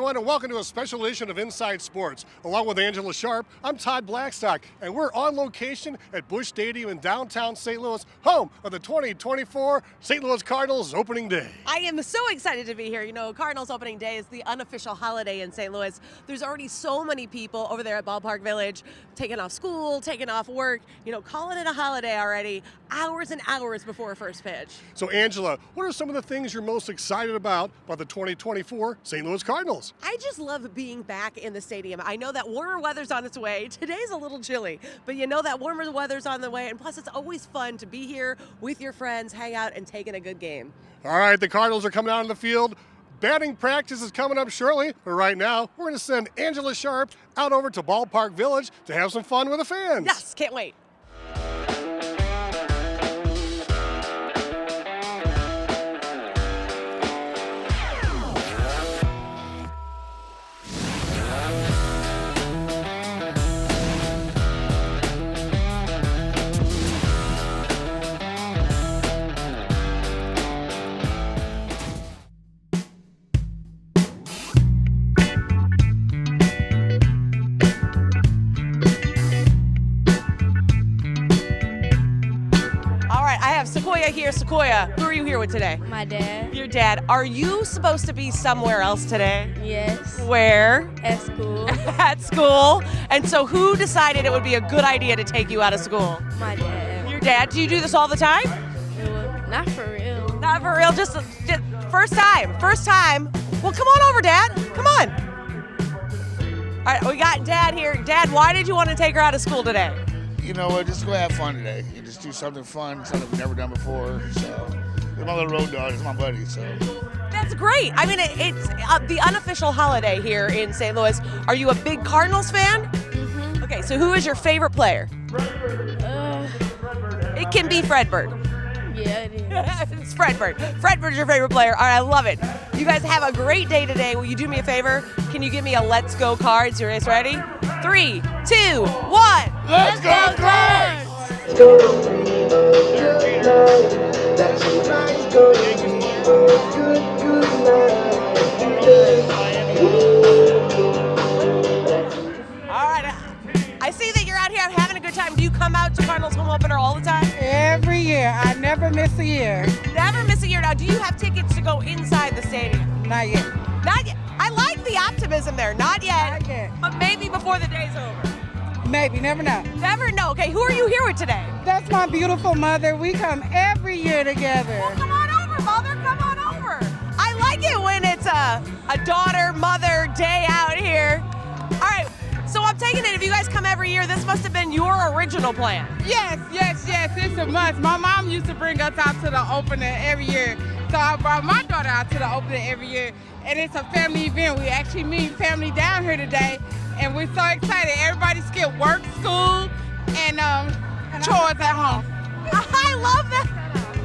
everyone, and welcome to a special edition of Inside Sports. Along with Angella Sharpe, I'm Todd Blackstock, and we're on location at Busch Stadium in downtown St. Louis, home of the 2024 St. Louis Cardinals opening day. I am so excited to be here. You know, Cardinals opening day is the unofficial holiday in St. Louis. There's already so many people over there at Ballpark Village taking off school, taking off work, you know, calling it a holiday already, hours and hours before first pitch. So, Angela, what are some of the things you're most excited about the 2024 St. Louis Cardinals? I just love being back in the stadium. I know that warmer weather's on its way. Today's a little chilly, but you know that warmer weather's on the way, and plus it's always fun to be here with your friends, hang out, and take in a good game. All right, the Cardinals are coming out on the field. Batting practice is coming up shortly, but right now we're going to send Angella Sharpe out over to Ballpark Village to have some fun with the fans. Yes, can't wait. Sequoia here. Sequoia, who are you here with today? My dad. Your dad. Are you supposed to be somewhere else today? Yes. Where? At school. At school. And so who decided it would be a good idea to take you out of school? My dad. Your dad? Do you do this all the time? Not for real. Not for real, just first time. First time. Well, come on over, Dad. Come on. All right, we got Dad here. Dad, why did you want to take her out of school today? You know what, just go have fun today. You just do something fun, something we've never done before. So, it's my little road dog, it's my buddy, so. That's great. I mean, it's the unofficial holiday here in St. Louis. Are you a big Cardinals fan? Mm-hmm. Okay, so who is your favorite player? It can be Fredbird. Yeah, it is. It's Fredbird. Fredbird's your favorite player. All right, I love it. You guys have a great day today. Will you do me a favor? Can you give me a Let's Go Cards? You guys ready? 3, 2, 1. Let's go Cards! All right, I see that you're out here having a good time. Do you come out to Cardinals home opener all the time? Every year. I never miss a year. Never miss a year. Now, do you have tickets to go inside the stadium? Not yet. Not yet. I like the optimism there. Not yet. Not yet. But maybe before the day's over. Maybe, never know. Never know. Okay, who are you here with today? That's my beautiful mother. We come every year together. Well, come on over, Mother. Come on over. I like it when it's a daughter-mother day out here. All right, so I'm taking it if you guys come every year, this must have been your original plan. Yes. It's a must. My mom used to bring us out to the opener every year. So I brought my daughter out to the opener every year. And it's a family event. We actually meet family down here today. And we're so excited. Everybody skipped work, school, and chores at home. I love that.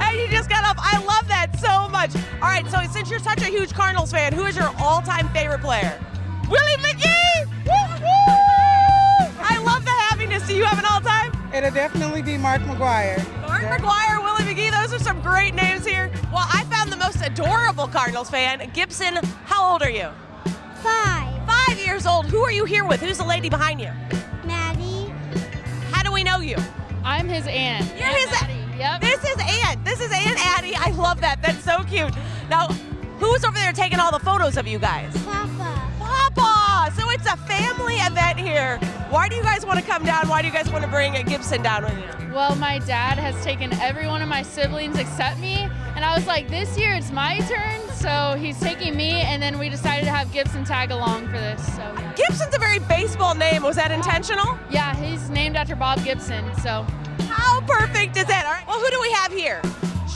Hey, you just got up. I love that so much. All right, so since you're such a huge Cardinals fan, who is your all-time favorite player? Willie McGee! Woo-hoo! I love the happiness. Do you have an all-time? It'll definitely be Mark McGwire. Mark McGwire, Willie McGee, those are some great names here. Well, I found the most adorable Cardinals fan. Gibson, how old are you? 5. 5 years old. Who are you here with? Who's the lady behind you? Maddie. How do we know you? I'm his aunt. You're his aunt. Yep. This is Aunt. This is Aunt Addie. I love that. That's so cute. Now, who's over there taking all the photos of you guys? Papa. Papa! So it's a family event here. Why do you guys want to come down? Why do you guys want to bring a Gibson down with you? Well, my dad has taken every one of my siblings except me, and I was like, this year it's my turn, so he's taking me, and then we decided to have Gibson tag along for this. So yeah. Gibson's a very baseball name. Was that intentional? Yeah, he's named after Bob Gibson, so. How perfect is that? All right. Well, who do we have here?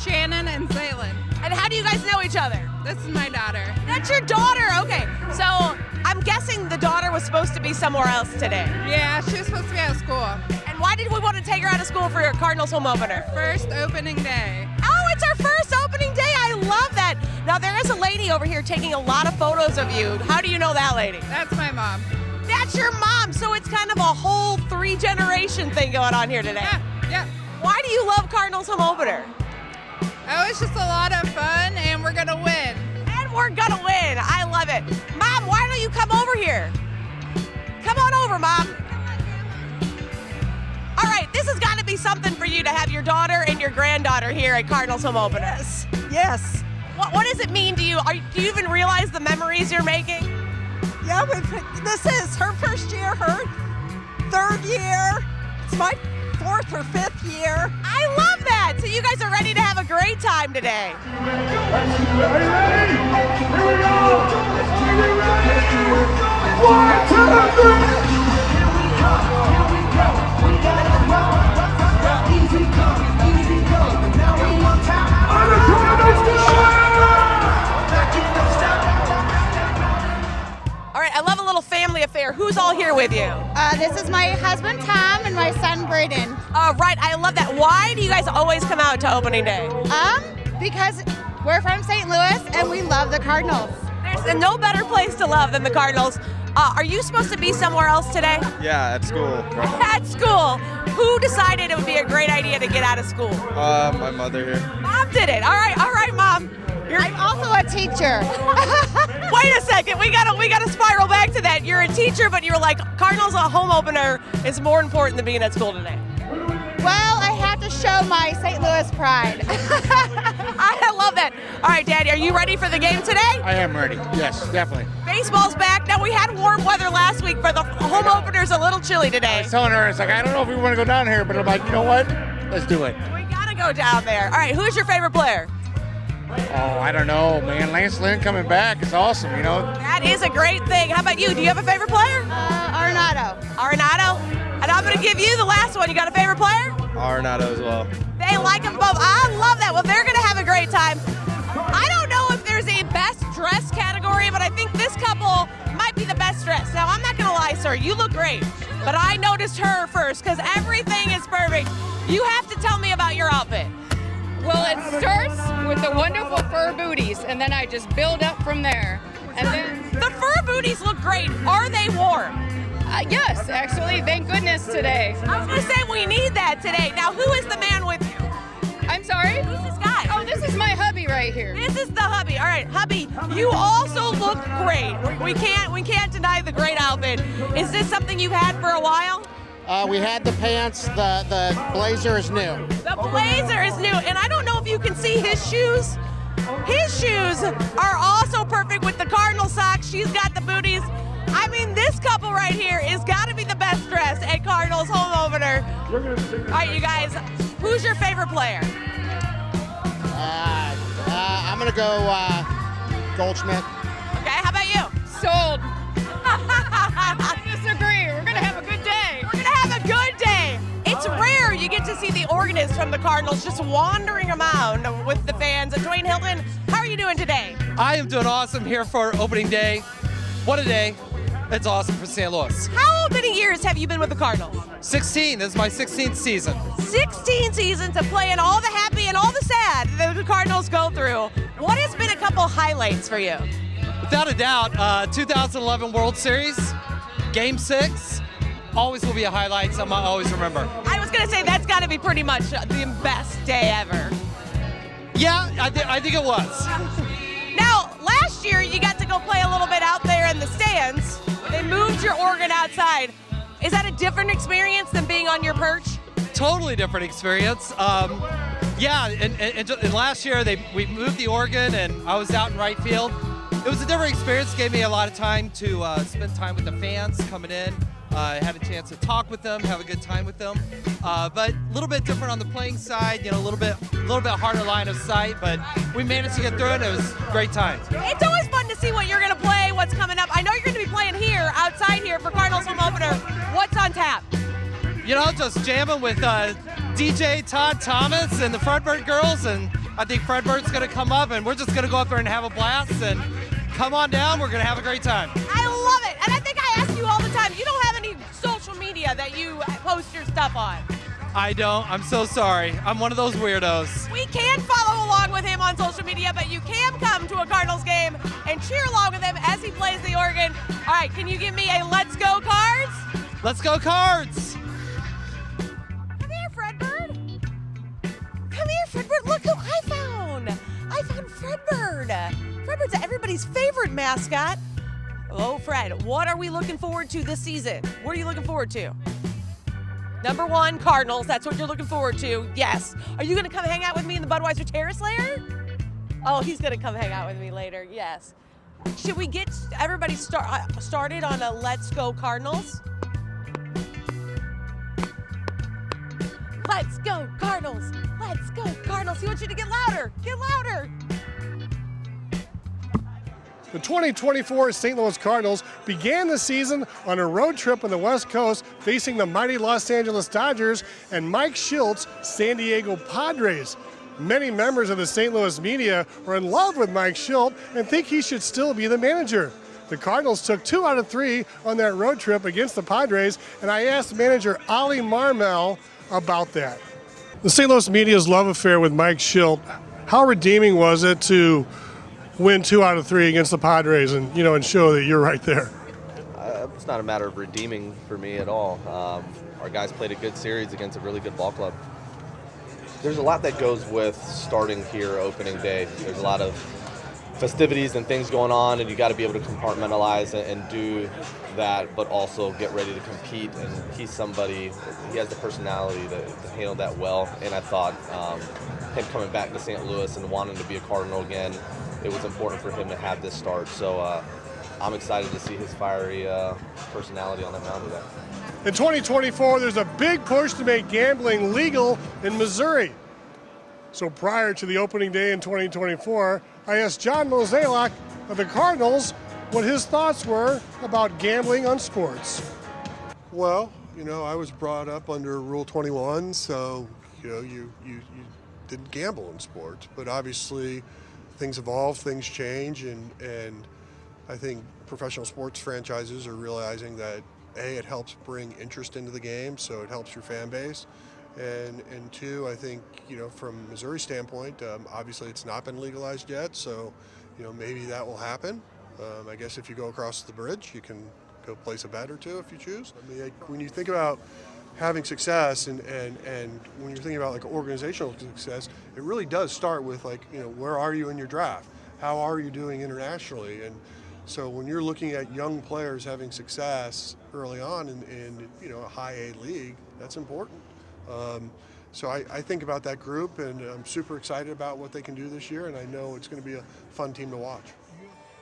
Shannon and Zaylin. And how do you guys know each other? This is my daughter. That's your daughter. Okay. So I'm guessing the daughter was supposed to be somewhere else today. Yeah, she was supposed to be at school. And why did we want to take her out of school for your Cardinals home opener? First opening day. Oh, it's our first opening day. I love that. Now, there is a lady over here taking a lot of photos of you. How do you know that lady? That's my mom. That's your mom. So it's kind of a whole 3-generation thing going on here today. Yeah. Why do you love Cardinals home opener? Oh, it's just a lot of fun, and we're going to win. And we're going to win. I love it. Mom, why don't you come over here? Come on over, Mom. All right, this has got to be something for you to have your daughter and your granddaughter here at Cardinals home opener. Yes. Yes. What does it mean to you? Do you even realize the memories you're making? Yeah, this is her first year, her third year. It's my fourth or fifth year. I love that. So you guys are ready to have a great time today. All right, I love a little family affair. Who's all here with you? This is my husband, Tom, and my son, Braden. Right, I love that. Why do you guys always come out to opening day? Because we're from St. Louis, and we love the Cardinals. There's no better place to love than the Cardinals. Are you supposed to be somewhere else today? Yeah, at school. At school. Who decided it would be a great idea to get out of school? My mother here. Mom did it. All right, Mom. I'm also a teacher. Wait a second. We gotta spiral back to that. You're a teacher, but you're like, Cardinals a home opener is more important than being at school today. Well, I have to show my St. Louis pride. I love that. All right, Daddy, are you ready for the game today? I am ready. Yes, definitely. Baseball's back. Now, we had warm weather last week, but the home opener's a little chilly today. I was telling her, it's like, I don't know if we want to go down here, but I'm like, you know what? Let's do it. We gotta go down there. All right, who's your favorite player? Oh, I don't know, man. Lance Lynn coming back is awesome, you know. That is a great thing. How about you? Do you have a favorite player? Arenado. Arenado? And I'm going to give you the last one. You got a favorite player? Arenado as well. They like them both. I love that. Well, they're going to have a great time. I don't know if there's a best dress category, but I think this couple might be the best dressed. Now, I'm not going to lie, sir. You look great. But I noticed her first because everything is perfect. You have to tell me about your outfit. Well, it starts with the wonderful fur booties, and then I just build up from there. And then the fur booties look great. Are they warm? Yes, actually, thank goodness today. I was going to say we need that today. Now, who is the man with you? I'm sorry? Who's this guy? Oh, this is my hubby right here. This is the hubby. All right, hubby, you also look great. We can't deny the great outfit. Is this something you've had for a while? We had the pants. The blazer is new. The blazer is new, and I don't know if you can see his shoes. His shoes are also perfect with the Cardinal socks. She's got the booties. I mean, this couple right here is got to be the best dressed at Cardinals home opener. All right, you guys, who's your favorite player? I'm gonna go Goldschmidt. Okay, how about you? Sold. I disagree. We're gonna have a good day. We're gonna have a good day. It's rare you get to see the organist from the Cardinals just wandering around with the fans. Dwayne Hilton, how are you doing today? I am doing awesome here for opening day. What a day. It's awesome for St. Louis. How many years have you been with the Cardinals? 16. This is my 16th season. 16 seasons of playing all the happy and all the sad that the Cardinals go through. What has been a couple highlights for you? Without a doubt, 2011 World Series, Game 6, always will be a highlight, something I always remember. I was going to say that's got to be pretty much the best day ever. Yeah, I think it was. Now, last year you got to go play a little bit out there in the stands. They moved your organ outside. Is that a different experience than being on your perch? Totally different experience. Yeah, and last year we moved the organ and I was out in right field. It was a different experience. It gave me a lot of time to spend time with the fans coming in. I had a chance to talk with them, have a good time with them. But a little bit different on the playing side, you know, a little bit harder line of sight, but we managed to get through it. It was a great time. It's always fun to see what you're going to play, what's coming up. I know you're going to be playing here, outside here for Cardinals home opener. What's on tap? You know, just jamming with DJ Todd Thomas and the Fredbird girls, and I think Fredbird's going to come up, and we're just going to go up there and have a blast, and come on down. We're going to have a great time. I love it. And I think I ask you all the time, you don't have any social media that you post your stuff on. I don't. I'm so sorry. I'm one of those weirdos. We can follow along with him on social media, but you can come to a Cardinals game and cheer along with him as he plays the organ. All right, can you give me a Let's Go Cards? Let's go Cards! Come here, Fredbird. Come here, Fredbird. Look who I found. I found Fredbird. Fredbird's everybody's favorite mascot. Oh, Fred, what are we looking forward to this season? What are you looking forward to? Number one, Cardinals. That's what you're looking forward to. Yes. Are you going to come hang out with me in the Budweiser Terrace later? Oh, he's going to come hang out with me later. Yes. Should we get everybody started on a Let's Go Cardinals? Let's go Cardinals. Let's go Cardinals. He wants you to get louder. Get louder. The 2024 St. Louis Cardinals began the season on a road trip on the West Coast facing the mighty Los Angeles Dodgers and Mike Shilt's San Diego Padres. Many members of the St. Louis media are in love with Mike Schilt and think he should still be the manager. The Cardinals took 2 out of 3 on that road trip against the Padres, and I asked manager Ollie Marmel about that. The St. Louis media's love affair with Mike Schilt, how redeeming was it to win 2 out of 3 against the Padres and, and show that you're right there? It's not a matter of redeeming for me at all. Our guys played a good series against a really good ball club. There's a lot that goes with starting here opening day. There's a lot of festivities and things going on, and you got to be able to compartmentalize and do that, but also get ready to compete. And he's somebody, he has the personality to handle that well. And I thought him coming back to St. Louis and wanting to be a Cardinal again, it was important for him to have this start. So I'm excited to see his fiery personality on that mound today. In 2024, there's a big push to make gambling legal in Missouri. So prior to the opening day in 2024, I asked John Mozeliak of the Cardinals what his thoughts were about gambling on sports. Well, I was brought up under Rule 21, so, you didn't gamble in sports. But obviously, things evolve, things change, and I think professional sports franchises are realizing that, A, it helps bring interest into the game, so it helps your fan base. And two, I think, from Missouri standpoint, obviously it's not been legalized yet, so, maybe that will happen. I guess if you go across the bridge, you can go place a bet or two if you choose. I mean, when you think about having success and when you're thinking about organizational success, it really does start with where are you in your draft? How are you doing internationally? And so when you're looking at young players having success early on in a high A league, that's important. So I think about that group, and I'm super excited about what they can do this year, and I know it's going to be a fun team to watch.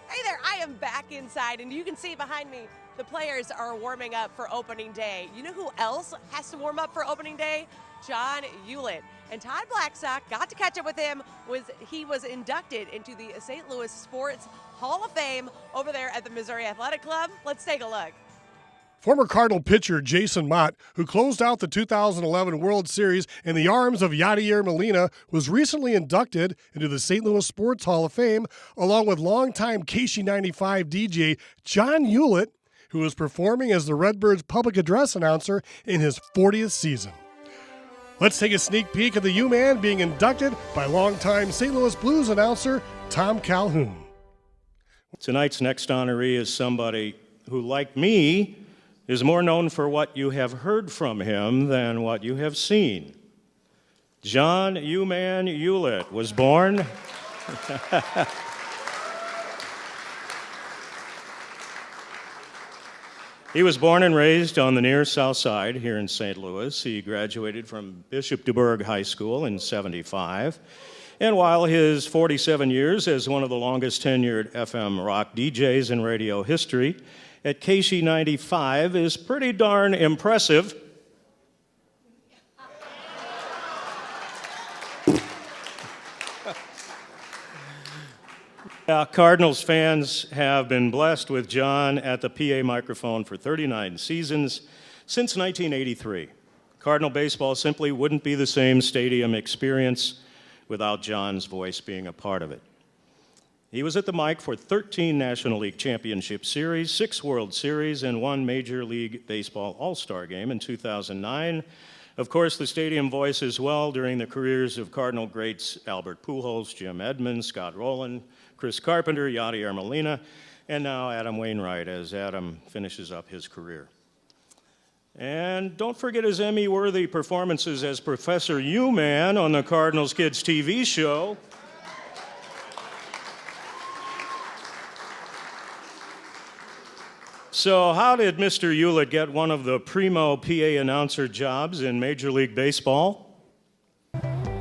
Hey there, I am back inside, and you can see behind me, the players are warming up for opening day. You know who else has to warm up for opening day? John Hewlett. And Todd Blackstock, got to catch up with him, he was inducted into the St. Louis Sports Hall of Fame over there at the Missouri Athletic Club. Let's take a look. Former Cardinal pitcher Jason Mott, who closed out the 2011 World Series in the arms of Yadier Molina, was recently inducted into the St. Louis Sports Hall of Fame, along with longtime KC95 DJ John Hewlett, who was performing as the Redbirds' public address announcer in his 40th season. Let's take a sneak peek at the U-Man being inducted by longtime St. Louis Blues announcer Tom Calhoun. Tonight's next honoree is somebody who, like me, is more known for what you have heard from him than what you have seen. John U-Man Hewlett was born He was born and raised on the near South Side here in St. Louis. He graduated from Bishop DuBourg High School in '75. And while his 47 years as one of the longest tenured FM rock DJs in radio history at KC95 is pretty darn impressive, Cardinals fans have been blessed with John at the PA microphone for 39 seasons since 1983. Cardinal baseball simply wouldn't be the same stadium experience without John's voice being a part of it. He was at the mic for 13 National League Championship Series, 6 World Series, and 1 Major League Baseball All-Star Game in 2009. Of course, the stadium voice as well during the careers of Cardinal greats Albert Pujols, Jim Edmonds, Scott Rowland, Chris Carpenter, Yadier Molina, and now Adam Wainwright as Adam finishes up his career. And don't forget his Emmy-worthy performances as Professor U-Man on the Cardinals Kids TV show. So how did Mr. Hewlett get one of the primo PA announcer jobs in Major League Baseball?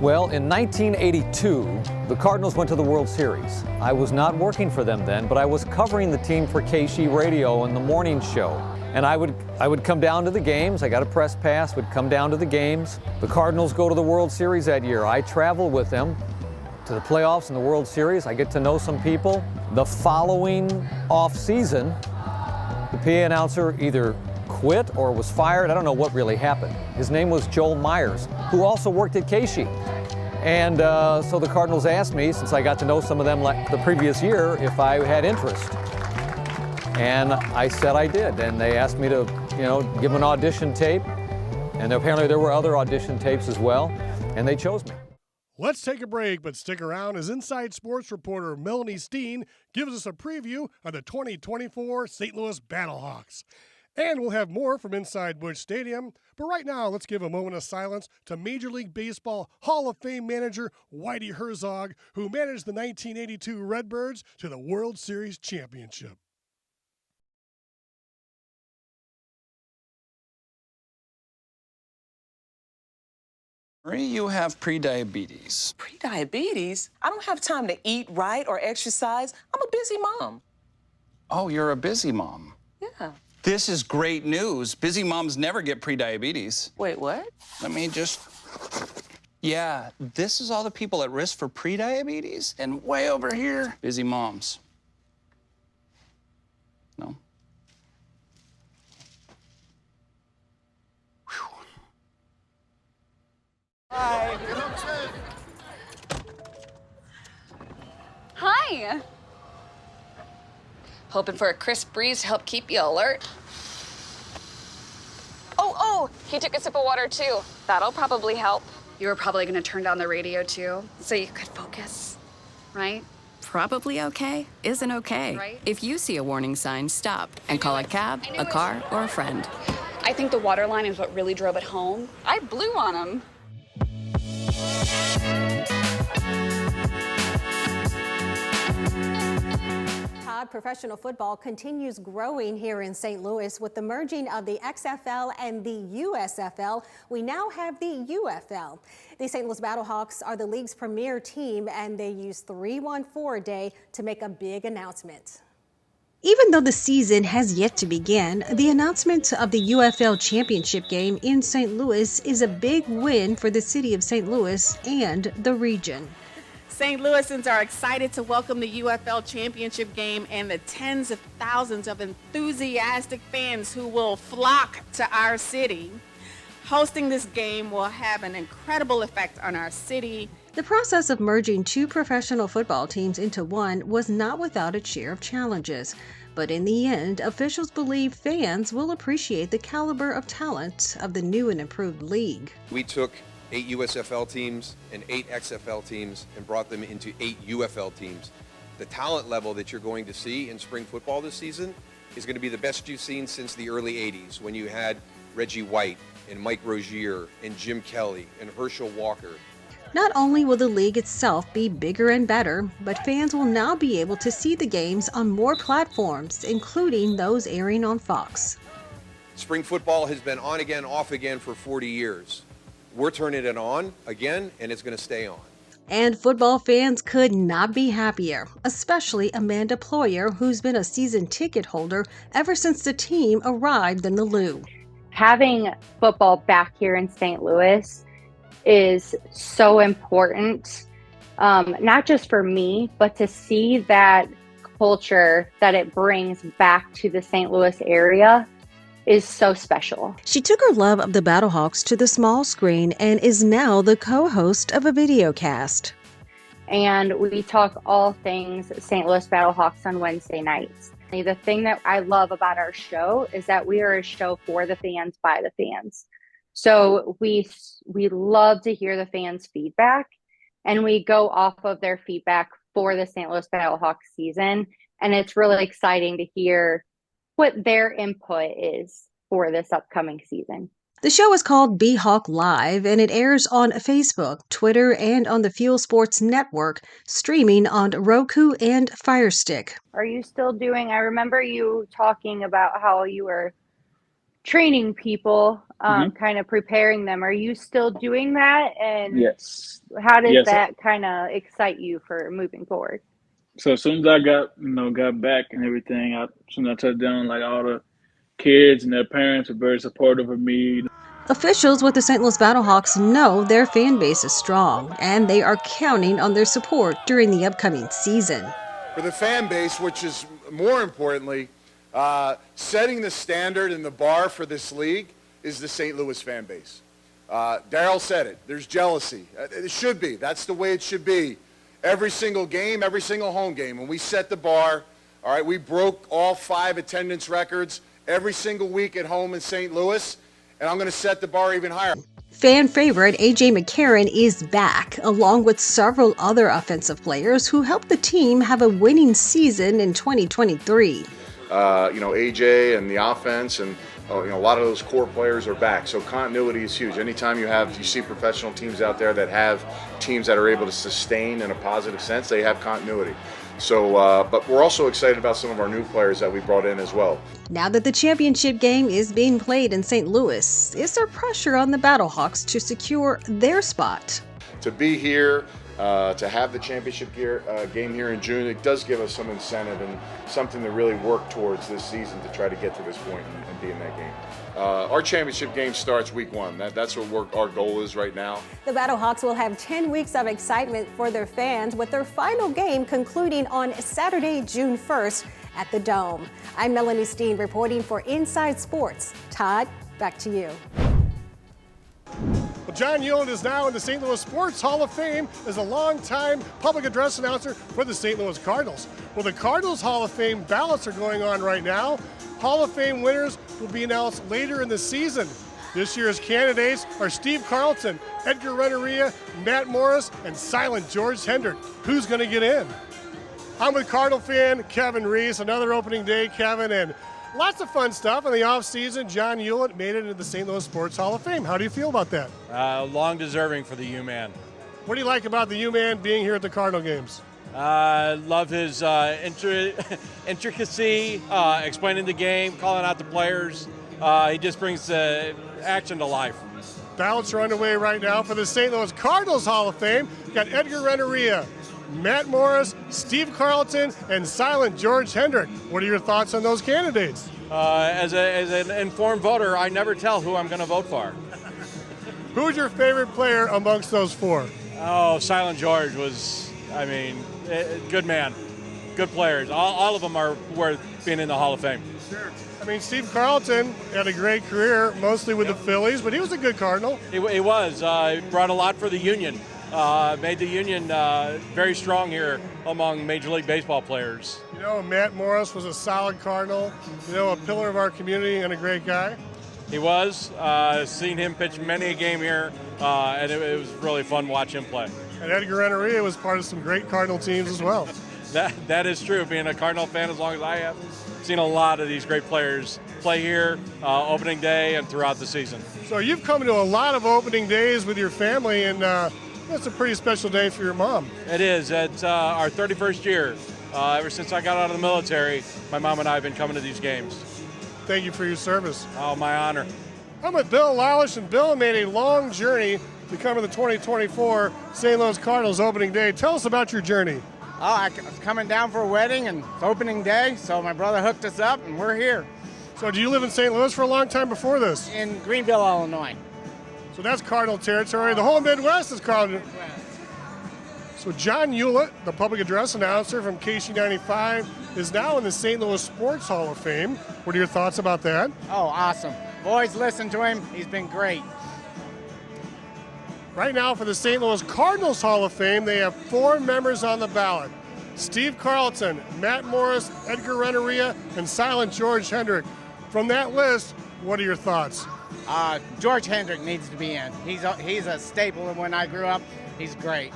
Well, in 1982, the Cardinals went to the World Series. I was not working for them then, but I was covering the team for KC Radio in the morning show. And I would come down to the games. I got a press pass, would come down to the games. The Cardinals go to the World Series that year. I travel with them to the playoffs and the World Series. I get to know some people. The following off season, the PA announcer either quit or was fired. I don't know what really happened. His name was Joel Myers, who also worked at KC. And so the Cardinals asked me, since I got to know some of them like the previous year, if I had interest. And I said I did. And they asked me to, give an audition tape. And apparently there were other audition tapes as well. And they chose me. Let's take a break, but stick around as Inside Sports reporter Melanie Steen gives us a preview of the 2024 St. Louis Battlehawks. And we'll have more from inside Busch Stadium. But right now, let's give a moment of silence to Major League Baseball Hall of Fame manager Whitey Herzog, who managed the 1982 Redbirds to the World Series championship. Marie, you have prediabetes. Prediabetes? I don't have time to eat right or exercise. I'm a busy mom. Oh, you're a busy mom. Yeah. This is great news. Busy moms never get prediabetes. Wait, what? Let me just... Yeah, this is all the people at risk for prediabetes, and way over here, busy moms. No? Hi. Hi. Hoping for a crisp breeze to help keep you alert. Oh, he took a sip of water too. That'll probably help. You were probably going to turn down the radio too, so you could focus, right? Probably okay isn't okay. Right. If you see a warning sign, stop and call a cab, a car, or a friend. I think the water line is what really drove it home. I blew on him. Professional football continues growing here in St. Louis with the merging of the XFL and the USFL. We now have the UFL. The St. Louis Battlehawks are the league's premier team, and they use 3-1-4 a day to make a big announcement. Even though the season has yet to begin, the announcement of the UFL championship game in St. Louis is a big win for the city of St. Louis and the region. St. Louisans are excited to welcome the UFL championship game and the tens of thousands of enthusiastic fans who will flock to our city. Hosting this game will have an incredible effect on our city. The process of merging two professional football teams into one was not without its share of challenges. But in the end, officials believe fans will appreciate the caliber of talent of the new and improved league. We took 8 USFL teams and 8 XFL teams and brought them into 8 UFL teams. The talent level that you're going to see in spring football this season is going to be the best you've seen since the early 80s, when you had Reggie White and Mike Rozier and Jim Kelly and Herschel Walker. Not only will the league itself be bigger and better, but fans will now be able to see the games on more platforms, including those airing on Fox. Spring football has been on again, off again for 40 years. We're turning it on again, and it's going to stay on. And football fans could not be happier, especially Amanda Ployer, who's been a season ticket holder ever since the team arrived in the Lou. Having football back here in St. Louis is so important, not just for me, but to see that culture that it brings back to the St. Louis area is so special. She took her love of the Battlehawks to the small screen and is now the co-host of a video cast. And we talk all things St. Louis Battlehawks on Wednesday nights. The thing that I love about our show is that we are a show for the fans, by the fans. So we love to hear the fans' feedback, and we go off of their feedback for the St. Louis Battlehawks season. And it's really exciting to hear what their input is for this upcoming season. The show is called B-Hawk Live, and it airs on Facebook, Twitter, and on the Fuel Sports Network, streaming on Roku and Fire Stick. Are you still doing, I remember you talking about how you were training people, kind of preparing them. Are you still doing that? And Yes. how does Yes. that kind of excite you for moving forward? So as soon as I got back and everything, as soon as I touched down, like all the kids and their parents were very supportive of me. Officials with the St. Louis Battlehawks know their fan base is strong, and they are counting on their support during the upcoming season. For the fan base, which is more importantly, setting the standard and the bar for this league is the St. Louis fan base. Darryl said it. There's jealousy. It should be. That's the way it should be. Every single game, every single home game. When we set the bar, all right, we broke all 5 attendance records every single week at home in St. Louis, and I'm going to set the bar even higher. Fan favorite A.J. McCarron is back, along with several other offensive players who helped the team have a winning season in 2023. AJ and the offense and a lot of those core players are back. So continuity is huge. Anytime you see professional teams out there that have teams that are able to sustain in a positive sense, they have continuity. So, but we're also excited about some of our new players that we brought in as well. Now that the championship game is being played in St. Louis, is there pressure on the Battlehawks to secure their spot? To be here, to have the championship game here in June, it does give us some incentive and something to really work towards this season to try to get to this point and be in that game. Our championship game starts week 1. That's what our goal is right now. The Battlehawks will have 10 weeks of excitement for their fans, with their final game concluding on Saturday, June 1st at the Dome. I'm Melanie Steen reporting for Inside Sports. Todd, back to you. Well, John Hewlett is now in the St. Louis Sports Hall of Fame as a longtime public address announcer for the St. Louis Cardinals. Well, the Cardinals Hall of Fame ballots are going on right now. Hall of Fame winners will be announced later in the season. This year's candidates are Steve Carlton, Edgar Renteria, Matt Morris, and Silent George Hendrick. Who's going to get in? I'm with Cardinal fan Kevin Reese. Another opening day, Kevin, and lots of fun stuff in the offseason. John Hewlett made it into the St. Louis Sports Hall of Fame. How do you feel about that? Long deserving for the U-Man. What do you like about the U-Man being here at the Cardinal games? Love his intricacy, explaining the game, calling out the players. He just brings the action to life. Ballots are underway right now for the St. Louis Cardinals Hall of Fame. We've got Edgar Renteria, Matt Morris, Steve Carlton, and Silent George Hendrick. What are your thoughts on those candidates? As an informed voter, I never tell who I'm going to vote for. Who's your favorite player amongst those 4? Oh, Silent George was, good man. Good players. All of them are worth being in the Hall of Fame. Sure. Steve Carlton had a great career, mostly with the Phillies, but he was a good Cardinal. He was. He brought a lot for the Union. Made the Union very strong here among Major League Baseball players. Matt Morris was a solid Cardinal, a pillar of our community and a great guy. He was. Seen him pitch many a game here, and it was really fun to watch him play. And Edgar Renteria was part of some great Cardinal teams as well. That is true. Being a Cardinal fan as long as I have, seen a lot of these great players play here opening day and throughout the season. So you've come to a lot of opening days with your family, and that's a pretty special day for your mom. It is. It's our 31st year. Ever since I got out of the military, my mom and I have been coming to these games. Thank you for your service. Oh, my honor. I'm with Bill Lalish, and Bill made a long journey to come to the 2024 St. Louis Cardinals opening day. Tell us about your journey. I was coming down for a wedding and it's opening day, so my brother hooked us up and we're here. So do you live in St. Louis for a long time before this? In Greenville, Illinois. So that's Cardinal territory. The whole Midwest is Cardinal. So John Hewlett, the public address announcer from KC95, is now in the St. Louis Sports Hall of Fame. What are your thoughts about that? Oh, awesome. Boys, listen to him. He's been great. Right now for the St. Louis Cardinals Hall of Fame, they have 4 members on the ballot. Steve Carlton, Matt Morris, Edgar Renteria, and Silent George Hendrick. From that list, what are your thoughts? George Hendrick needs to be in. He's a staple of when I grew up. He's great.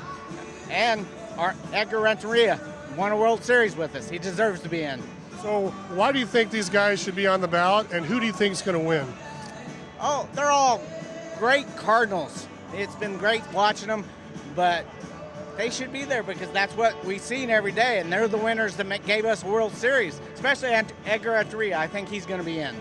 And our Edgar Renteria won a World Series with us. He deserves to be in. So why do you think these guys should be on the ballot, and who do you think is going to win? Oh, they're all great Cardinals. It's been great watching them, but they should be there because that's what we've seen every day, and they're the winners that gave us a World Series, especially Edgar Renteria. I think he's going to be in.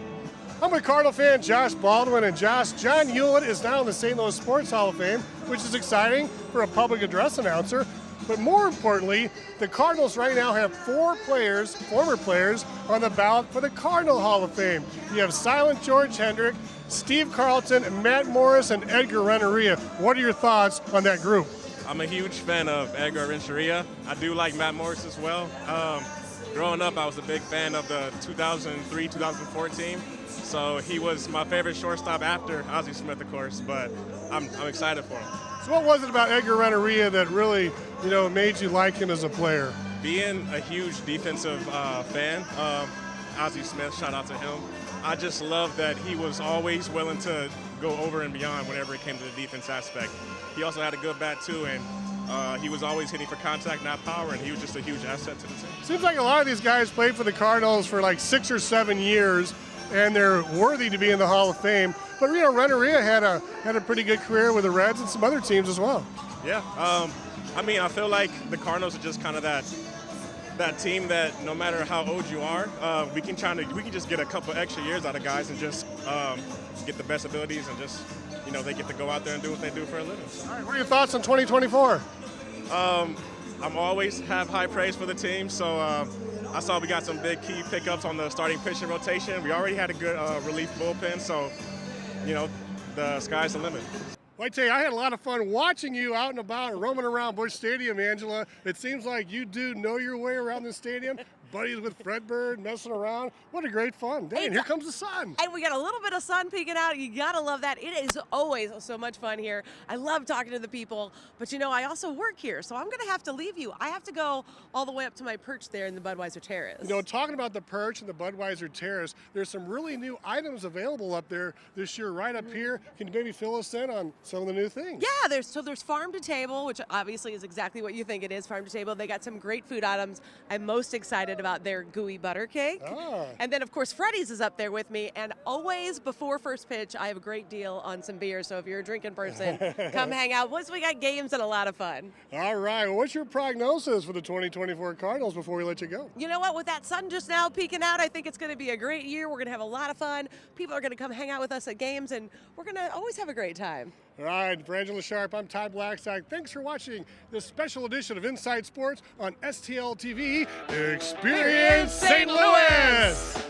I'm with Cardinal fan Josh Baldwin, and Josh, John Hewlett is now in the St. Louis Sports Hall of Fame, which is exciting for a public address announcer. But more importantly, the Cardinals right now have 4 players, former players, on the ballot for the Cardinal Hall of Fame. You have Silent George Hendrick, Steve Carlton, Matt Morris, and Edgar Renteria. What are your thoughts on that group? I'm a huge fan of Edgar Renteria. I do like Matt Morris as well. Growing up, I was a big fan of the 2003-2004 team. So he was my favorite shortstop after Ozzie Smith, of course, but I'm excited for him. So what was it about Edgar Renteria that really, made you like him as a player? Being a huge defensive fan of Ozzie Smith, shout out to him. I just love that he was always willing to go over and beyond whenever it came to the defense aspect. He also had a good bat too, and he was always hitting for contact, not power, and he was just a huge asset to the team. Seems like a lot of these guys played for the Cardinals for like 6 or 7 years, and they're worthy to be in the Hall of Fame. But Renteria had a pretty good career with the Reds and some other teams as well. Yeah, I feel like the Cardinals are just kind of that team that no matter how old you are, we can just get a couple extra years out of guys and just get the best abilities and just they get to go out there and do what they do for a living. So. All right, what are your thoughts on 2024? I'm always have high praise for the team, so I saw we got some big key pickups on the starting pitching rotation. We already had a good relief bullpen, so the sky's the limit. Well, I tell you, I had a lot of fun watching you out and about, roaming around Busch Stadium, Angela. It seems like you do know your way around the stadium. Buddies with Fred Bird, messing around. What a great fun day, and here comes the sun. And we got a little bit of sun peeking out. You gotta love that. It is always so much fun here. I love talking to the people, but I also work here, so I'm gonna have to leave you. I have to go all the way up to my perch there in the Budweiser Terrace. Talking about the perch and the Budweiser Terrace, there's some really new items available up there this year, right up here. Can you maybe fill us in on some of the new things? Yeah, there's farm to table, which obviously is exactly what you think it is, farm to table. They got some great food items. I'm most excited about their gooey butter cake. And then, of course, Freddy's is up there with me. And always before first pitch, I have a great deal on some beer. So if you're a drinking person, come hang out. Once we got games and a lot of fun. All right. Well, what's your prognosis for the 2024 Cardinals before we let you go? You know what? With that sun just now peeking out, I think it's going to be a great year. We're going to have a lot of fun. People are going to come hang out with us at games, and we're going to always have a great time. All right, for Angella Sharpe, I'm Todd Blackstock. Thanks for watching this special edition of Inside Sports on STL TV. Experience St. Louis!